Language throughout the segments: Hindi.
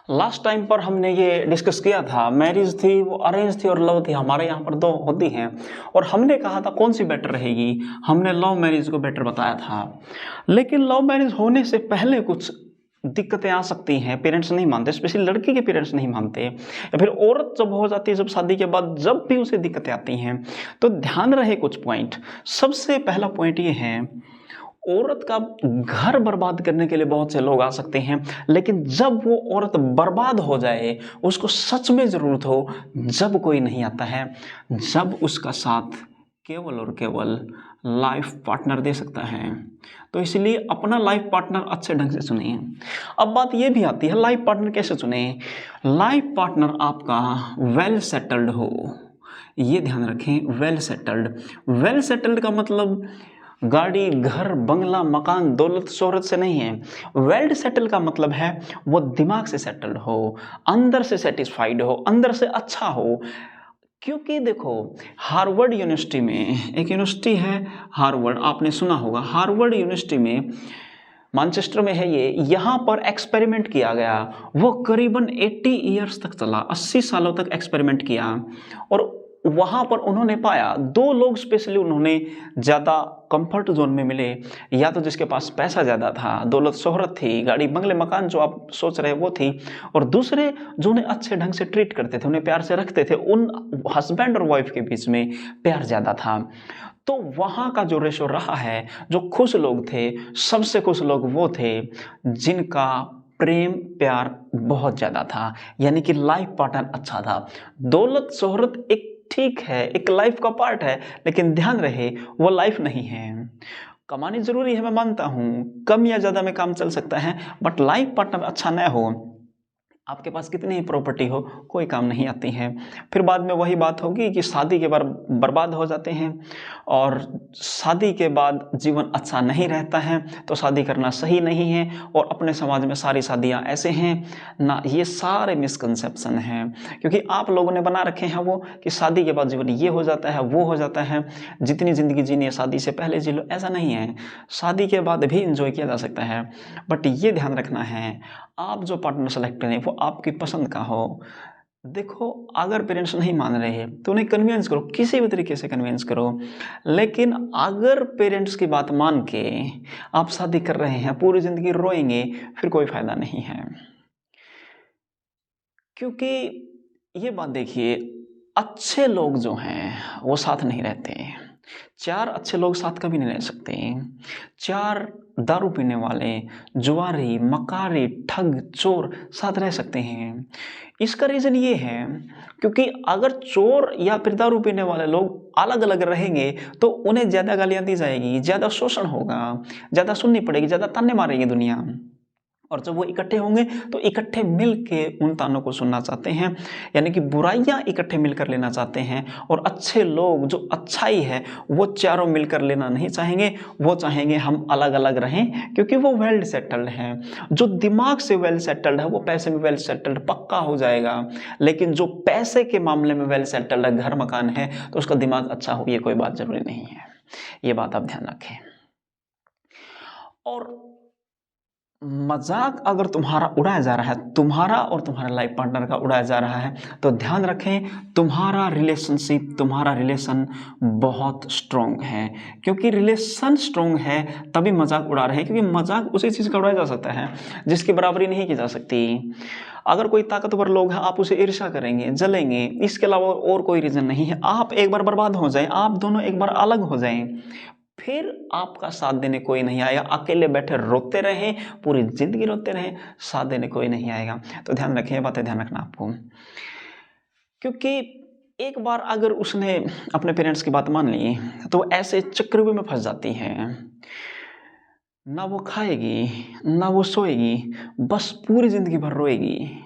लास्ट टाइम पर हमने ये डिस्कस किया था, मैरिज थी वो अरेंज थी और लव थी, हमारे यहाँ पर दो होती हैं और हमने कहा था कौन सी बेटर रहेगी। हमने लव मैरिज को बेटर बताया था, लेकिन लव मैरिज होने से पहले कुछ दिक्कतें आ सकती हैं। पेरेंट्स नहीं मानते, स्पेशली लड़की के पेरेंट्स नहीं मानते, या फिर औरत जब हो जाती है, जब शादी के बाद जब भी उसे दिक्कतें आती हैं तो ध्यान रहे कुछ पॉइंट। सबसे पहला पॉइंट ये है, औरत का घर बर्बाद करने के लिए बहुत से लोग आ सकते हैं, लेकिन जब वो औरत बर्बाद हो जाए, उसको सच में ज़रूरत हो, जब कोई नहीं आता है, जब उसका साथ केवल और केवल लाइफ पार्टनर दे सकता है। तो इसलिए अपना लाइफ पार्टनर अच्छे ढंग से चुनिए। अब बात ये भी आती है, लाइफ पार्टनर कैसे चुने। लाइफ पार्टनर आपका वेल सेटल्ड हो, ये ध्यान रखें। वेल सेटल्ड, वेल सेटल्ड का मतलब गाड़ी, घर, बंगला, मकान, दौलत, शोहरत से नहीं है। वेल सेटल का मतलब है वो दिमाग से सेटल्ड हो, अंदर से सेटिस्फाइड हो, अंदर से अच्छा हो। क्योंकि देखो, हार्वर्ड यूनिवर्सिटी में एक यूनिवर्सिटी है हार्वर्ड, आपने सुना होगा। हार्वर्ड यूनिवर्सिटी में मैनचेस्टर में है ये, यहाँ पर एक्सपेरिमेंट किया गया। वो करीबन 80 ईयर्स तक चला, 80 सालों तक एक्सपेरिमेंट किया और वहाँ पर उन्होंने पाया दो लोग स्पेशली उन्होंने ज़्यादा कंफर्ट जोन में मिले। या तो जिसके पास पैसा ज़्यादा था, दौलत शोहरत थी, गाड़ी बंगले मकान जो आप सोच रहे हैं वो थी, और दूसरे जो उन्हें अच्छे ढंग से ट्रीट करते थे, उन्हें प्यार से रखते थे। उन हस्बैंड और वाइफ के बीच में प्यार ज़्यादा था। तो वहाँ का जो रेशो रहा है, जो खुश लोग थे, सबसे खुश लोग वो थे जिनका प्रेम प्यार बहुत ज़्यादा था, यानी कि लाइफ पार्टनर अच्छा था। दौलत शोहरत एक ठीक है, एक लाइफ का पार्ट है, लेकिन ध्यान रहे वो लाइफ नहीं है। कमानी जरूरी है, मैं मानता हूँ, कम या ज़्यादा में काम चल सकता है, बट लाइफ पार्टनर अच्छा न हो, आपके पास कितनी ही प्रॉपर्टी हो, कोई काम नहीं आती है। फिर बाद में वही बात होगी कि शादी के बाद बर्बाद हो जाते हैं और शादी के बाद जीवन अच्छा नहीं रहता है। तो शादी करना सही नहीं है और अपने समाज में सारी शादियां ऐसे हैं ना, ये सारे मिसकंसेप्शन हैं, क्योंकि आप लोगों ने बना रखे हैं वो कि शादी के बाद जीवन ये हो जाता है, वो हो जाता है, जितनी ज़िंदगी जीनी है शादी से पहले जी लो। ऐसा नहीं है, शादी के बाद भी इंजॉय किया जा सकता है, बट ये ध्यान रखना है आप जो पार्टनर सेलेक्ट करें वो आपकी पसंद का हो। देखो, अगर पेरेंट्स नहीं मान रहे हैं तो उन्हें कन्विंस करो, किसी भी तरीके से कन्विंस करो। लेकिन अगर पेरेंट्स की बात मान के आप शादी कर रहे हैं, पूरी ज़िंदगी रोएंगे, फिर कोई फ़ायदा नहीं है। क्योंकि ये बात देखिए, अच्छे लोग जो हैं वो साथ नहीं रहते। चार अच्छे लोग साथ कभी नहीं रह सकते। चार दारू पीने वाले, जुआरी, मकारी, ठग, चोर साथ रह सकते हैं। इसका रीज़न ये है क्योंकि अगर चोर या फिर दारू पीने वाले लोग अलग अलग रहेंगे तो उन्हें ज़्यादा गालियाँ दी जाएगी, ज़्यादा शोषण होगा, ज़्यादा सुननी पड़ेगी, ज़्यादा ताने मारेगी दुनिया। और जब वो इकट्ठे होंगे तो इकट्ठे मिल के उन तानों को सुनना चाहते हैं, यानी कि बुराइयां इकट्ठे मिलकर लेना चाहते हैं। और अच्छे लोग जो अच्छाई है वो चारों मिलकर लेना नहीं चाहेंगे, वो चाहेंगे हम अलग अलग रहें, क्योंकि वो वेल सेटल्ड हैं। जो दिमाग से वेल सेटल्ड है वो पैसे में वेल सेटल्ड पक्का हो जाएगा, लेकिन जो पैसे के मामले में वेल सेटल्ड है, घर मकान है, तो उसका दिमाग अच्छा हो, ये कोई बात जरूरी नहीं है। ये बात आप ध्यान रखें। और मजाक अगर तुम्हारा उड़ाया जा रहा है, तुम्हारा और तुम्हारे लाइफ पार्टनर का उड़ाया जा रहा है, तो ध्यान रखें तुम्हारा रिलेशनशिप, तुम्हारा रिलेशन बहुत स्ट्रॉन्ग है। क्योंकि रिलेशन स्ट्रॉन्ग है तभी मजाक उड़ा रहे हैं, क्योंकि मजाक उसी चीज़ का उड़ाया जा सकता है जिसकी बराबरी नहीं की जा सकती। अगर कोई ताकतवर लोग हैं, आप उसे ईर्ष्या करेंगे, जलेंगे, इसके अलावा और कोई रीज़न नहीं है। आप एक बार बर्बाद हो जाएं, आप दोनों एक बार अलग हो जाएं, फिर आपका साथ देने कोई नहीं आएगा। अकेले बैठे रोते रहें, पूरी जिंदगी रोते रहें, साथ देने कोई नहीं आएगा। तो ध्यान रखें, ये बातें ध्यान रखना आपको। क्योंकि एक बार अगर उसने अपने पेरेंट्स की बात मान ली तो ऐसे चक्रव्यूह में फंस जाती है, ना वो खाएगी ना वो सोएगी, बस पूरी जिंदगी भर रोएगी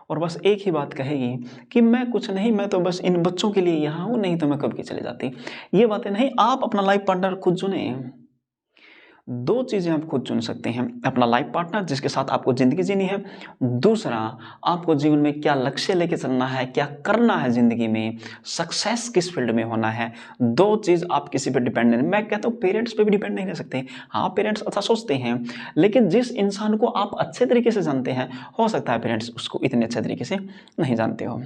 और बस एक ही बात कहेगी कि मैं कुछ नहीं, मैं तो बस इन बच्चों के लिए यहाँ हूँ, नहीं तो मैं कब की चली जाती। ये बातें नहीं, आप अपना लाइफ पार्टनर खुद चुने। दो चीज़ें आप खुद चुन सकते हैं, अपना लाइफ पार्टनर जिसके साथ आपको ज़िंदगी जीनी है, दूसरा आपको जीवन में क्या लक्ष्य लेके चलना है, क्या करना है ज़िंदगी में, सक्सेस किस फील्ड में होना है। दो चीज़ आप किसी पे डिपेंड नहीं, मैं कहता हूँ पेरेंट्स पे भी डिपेंड नहीं रह सकते। हाँ, पेरेंट्स अच्छा सोचते हैं, लेकिन जिस इंसान को आप अच्छे तरीके से जानते हैं, हो सकता है पेरेंट्स उसको इतने अच्छे तरीके से नहीं जानते हो।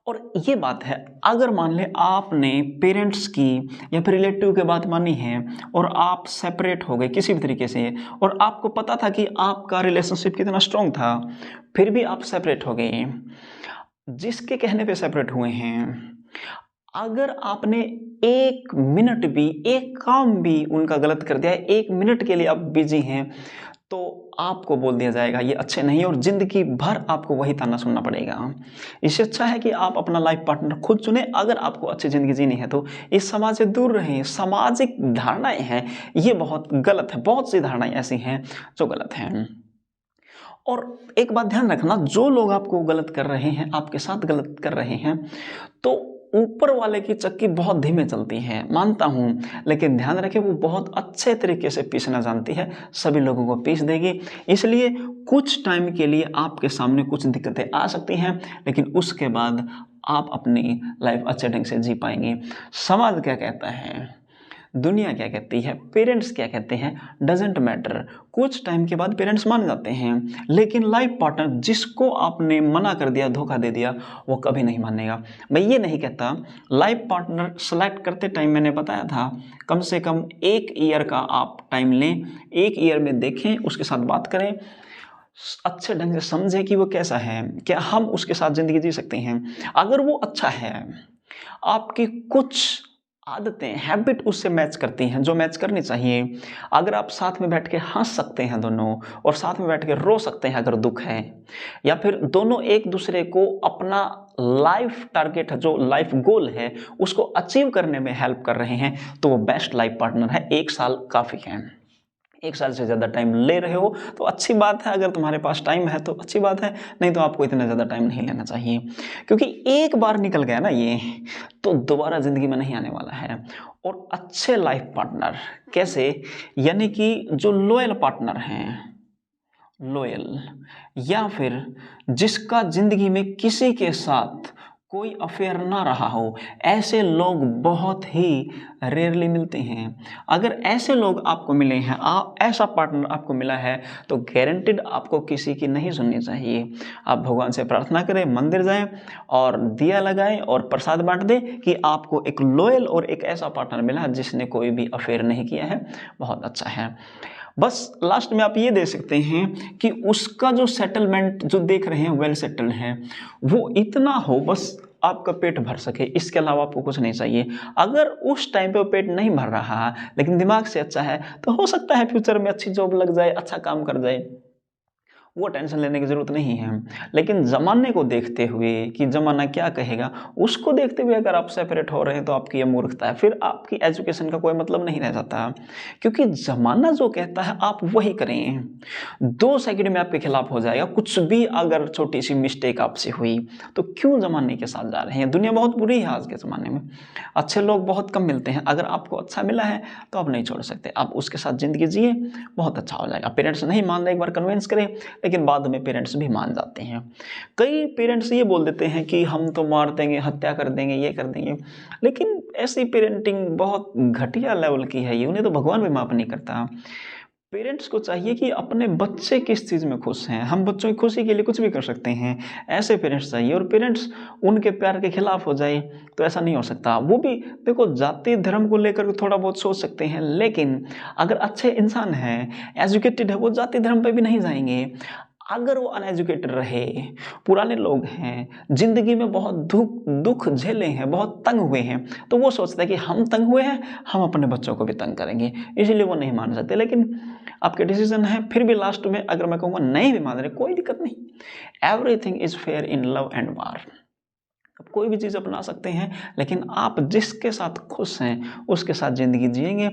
और ये बात है, अगर मान लें आपने पेरेंट्स की या फिर रिलेटिव की बात मानी है और आप सेपरेट हो गए किसी भी तरीके से, और आपको पता था कि आपका रिलेशनशिप कितना स्ट्रांग था, फिर भी आप सेपरेट हो गए, जिसके कहने पे सेपरेट हुए हैं, अगर आपने एक मिनट भी, एक काम भी उनका गलत कर दिया है, एक मिनट के लिए आप बिजी हैं, तो आपको बोल दिया जाएगा ये अच्छे नहीं है, और ज़िंदगी भर आपको वही ताना सुनना पड़ेगा। इससे अच्छा है कि आप अपना लाइफ पार्टनर खुद चुने। अगर आपको अच्छी ज़िंदगी जीनी है तो इस समाज से दूर रहें। सामाजिक धारणाएं हैं, ये बहुत गलत है, बहुत सी धारणाएं ऐसी हैं जो गलत हैं। और एक बात ध्यान रखना, जो लोग आपको गलत कर रहे हैं, आपके साथ गलत कर रहे हैं, तो ऊपर वाले की चक्की बहुत धीमे चलती है, मानता हूँ, लेकिन ध्यान रखें वो बहुत अच्छे तरीके से पीसना जानती है, सभी लोगों को पीस देगी। इसलिए कुछ टाइम के लिए आपके सामने कुछ दिक्कतें आ सकती हैं, लेकिन उसके बाद आप अपनी लाइफ अच्छे ढंग से जी पाएंगे। समाज क्या कहता है, दुनिया क्या कहती है, पेरेंट्स क्या कहते हैं, डजेंट मैटर। कुछ टाइम के बाद पेरेंट्स मान जाते हैं, लेकिन लाइफ पार्टनर जिसको आपने मना कर दिया, धोखा दे दिया, वो कभी नहीं मानेगा। मैं ये नहीं कहता, लाइफ पार्टनर सेलेक्ट करते टाइम मैंने बताया था कम से कम 1 ईयर का आप टाइम लें, 1 ईयर में देखें, उसके साथ बात करें, अच्छे ढंग से समझें कि वो कैसा है, क्या हम उसके साथ ज़िंदगी जी सकते हैं। अगर वो अच्छा है, आपकी कुछ आदतें, हैबिट उससे मैच करती हैं जो मैच करनी चाहिए, अगर आप साथ में बैठ के हंस सकते हैं दोनों, और साथ में बैठ के रो सकते हैं अगर दुख है, या फिर दोनों एक दूसरे को अपना लाइफ टारगेट जो लाइफ गोल है उसको अचीव करने में हेल्प कर रहे हैं, तो वो बेस्ट लाइफ पार्टनर है। 1 साल काफ़ी है। 1 साल से ज़्यादा टाइम ले रहे हो तो अच्छी बात है, अगर तुम्हारे पास टाइम है तो अच्छी बात है, नहीं तो आपको इतना ज़्यादा टाइम नहीं लेना चाहिए, क्योंकि एक बार निकल गया ना ये, तो दोबारा ज़िंदगी में नहीं आने वाला है। और अच्छे लाइफ पार्टनर कैसे, यानी कि जो लॉयल पार्टनर हैं, लॉयल, या फिर जिसका ज़िंदगी में किसी के साथ कोई अफेयर ना रहा हो, ऐसे लोग बहुत ही रेयरली मिलते हैं। अगर ऐसे लोग आपको मिले हैं, ऐसा पार्टनर आपको मिला है, तो गारंटेड आपको किसी की नहीं सुननी चाहिए। आप भगवान से प्रार्थना करें, मंदिर जाएं और दिया लगाएं और प्रसाद बांट दें कि आपको एक लॉयल और एक ऐसा पार्टनर मिला जिसने कोई भी अफेयर नहीं किया है। बहुत अच्छा है। बस लास्ट में आप ये दे सकते हैं कि उसका जो सेटलमेंट जो देख रहे हैं वेल सेटल्ड है, वो इतना हो बस आपका पेट भर सके, इसके अलावा आपको कुछ नहीं चाहिए। अगर उस टाइम पे वो पेट नहीं भर रहा लेकिन दिमाग से अच्छा है, तो हो सकता है फ्यूचर में अच्छी जॉब लग जाए, अच्छा काम कर जाए, वो टेंशन लेने की ज़रूरत नहीं है। लेकिन ज़माने को देखते हुए कि ज़माना क्या कहेगा, उसको देखते हुए अगर आप सेपरेट हो रहे हैं तो आपकी ये मूर्खता है, फिर आपकी एजुकेशन का कोई मतलब नहीं रह जाता, क्योंकि ज़माना जो कहता है आप वही करें। 2 सेकंड में आपके खिलाफ हो जाएगा, कुछ भी अगर छोटी सी मिस्टेक आपसे हुई तो क्यों ज़माने के साथ जा रहे हैं। दुनिया बहुत बुरी है आज के ज़माने में, अच्छे लोग बहुत कम मिलते हैं। अगर आपको अच्छा मिला है तो आप नहीं छोड़ सकते, आप उसके साथ ज़िंदगी जिए, बहुत अच्छा हो जाएगा। पेरेंट्स नहीं मान रहे, एक बार कन्विंस करें, लेकिन बाद में पेरेंट्स भी मान जाते हैं। कई पेरेंट्स ये बोल देते हैं कि हम तो मार देंगे, हत्या कर देंगे, ये कर देंगे, लेकिन ऐसी पेरेंटिंग बहुत घटिया लेवल की है, ये उन्हें तो भगवान भी माफ नहीं करता। पेरेंट्स को चाहिए कि अपने बच्चे किस चीज़ में खुश हैं, हम बच्चों की खुशी के लिए कुछ भी कर सकते हैं, ऐसे पेरेंट्स चाहिए। और पेरेंट्स उनके प्यार के खिलाफ हो जाए तो ऐसा नहीं हो सकता। वो भी देखो जाति धर्म को लेकर थोड़ा बहुत सोच सकते हैं, लेकिन अगर अच्छे इंसान हैं, एजुकेटेड है, वो जाति धर्म पे भी नहीं जाएंगे। अगर वो अनएजुकेटेड रहे, पुराने लोग हैं, ज़िंदगी में बहुत दुख झेले हैं, बहुत तंग हुए हैं, तो वो सोचता है कि हम तंग हुए हैं, हम अपने बच्चों को भी तंग करेंगे, इसलिए वो नहीं मान सकते। लेकिन आपके डिसीजन है, फिर भी लास्ट में अगर मैं कहूँगा नहीं भी मान रहे, कोई दिक्कत नहीं। Everything is fair in love and वार। आप कोई भी चीज़ अपना सकते हैं, लेकिन आप जिसके साथ खुश हैं उसके साथ ज़िंदगी जिएंगे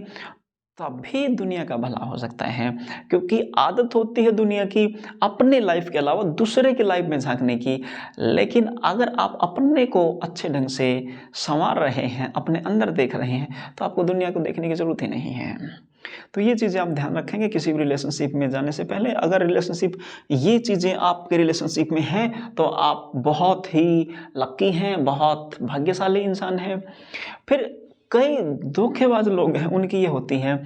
तभी दुनिया का भला हो सकता है, क्योंकि आदत होती है दुनिया की अपने लाइफ के अलावा दूसरे की लाइफ में झांकने की। लेकिन अगर आप अपने को अच्छे ढंग से संवार रहे हैं, अपने अंदर देख रहे हैं, तो आपको दुनिया को देखने की ज़रूरत ही नहीं है। तो ये चीज़ें आप ध्यान रखेंगे किसी भी रिलेशनशिप में जाने से पहले। अगर रिलेशनशिप ये चीज़ें आपके रिलेशनशिप में हैं तो आप बहुत ही लकी हैं, बहुत भाग्यशाली इंसान हैं। फिर कई धोखेबाज लोग हैं, उनकी ये होती है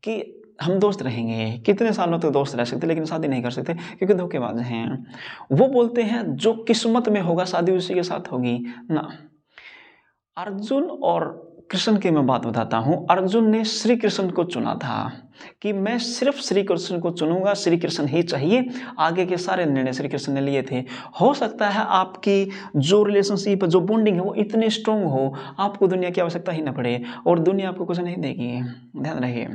कि हम दोस्त रहेंगे, कितने सालों तक दोस्त रह सकते लेकिन शादी नहीं कर सकते क्योंकि धोखेबाज हैं। वो बोलते हैं जो किस्मत में होगा शादी उसी के साथ होगी ना। अर्जुन और कृष्ण की मैं बात बताता हूँ। अर्जुन ने श्री कृष्ण को चुना था कि मैं सिर्फ श्री कृष्ण को चुनूंगा, श्री कृष्ण ही चाहिए। आगे के सारे निर्णय श्री कृष्ण ने लिए थे। हो सकता है आपकी जो रिलेशनशिप, जो बॉन्डिंग है वो इतने स्ट्रांग हो, आपको दुनिया की आवश्यकता ही न पड़े और दुनिया आपको कुछ नहीं देगी। ध्यान रखिए।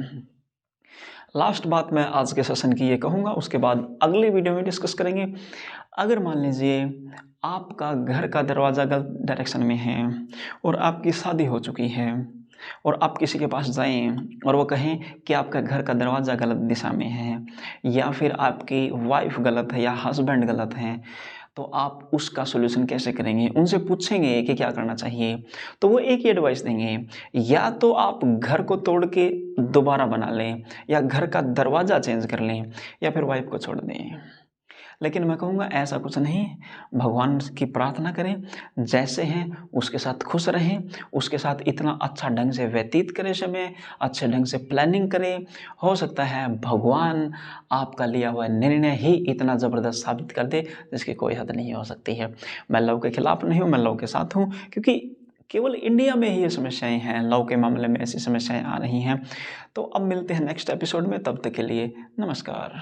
लास्ट बात मैं आज के सेशन की ये कहूँगा, उसके बाद अगले वीडियो में डिस्कस करेंगे। अगर मान लीजिए आपका घर का दरवाज़ा गलत डायरेक्शन में है और आपकी शादी हो चुकी है और आप किसी के पास जाएं और वो कहें कि आपका घर का दरवाज़ा गलत दिशा में है, या फिर आपकी वाइफ गलत है या हस्बैंड गलत है, तो आप उसका सोल्यूशन कैसे करेंगे? उनसे पूछेंगे कि क्या करना चाहिए, तो वो एक ही एडवाइस देंगे, या तो आप घर को तोड़ के दोबारा बना लें, या घर का दरवाज़ा चेंज कर लें, या फिर वाइफ को छोड़ दें। लेकिन मैं कहूँगा ऐसा कुछ नहीं। भगवान की प्रार्थना करें, जैसे हैं उसके साथ खुश रहें, उसके साथ इतना अच्छा ढंग से व्यतीत करें समय, अच्छे ढंग से प्लानिंग करें। हो सकता है भगवान आपका लिया हुआ निर्णय ही इतना ज़बरदस्त साबित कर दे जिसकी कोई हद नहीं हो सकती है। मैं लव के खिलाफ नहीं हूँ, मैं लव के साथ हूँ, क्योंकि केवल इंडिया में ही ये समस्याएं हैं, लव के मामले में ऐसी समस्याएं आ रही हैं। तो अब मिलते हैं नेक्स्ट एपिसोड में, तब तक के लिए नमस्कार।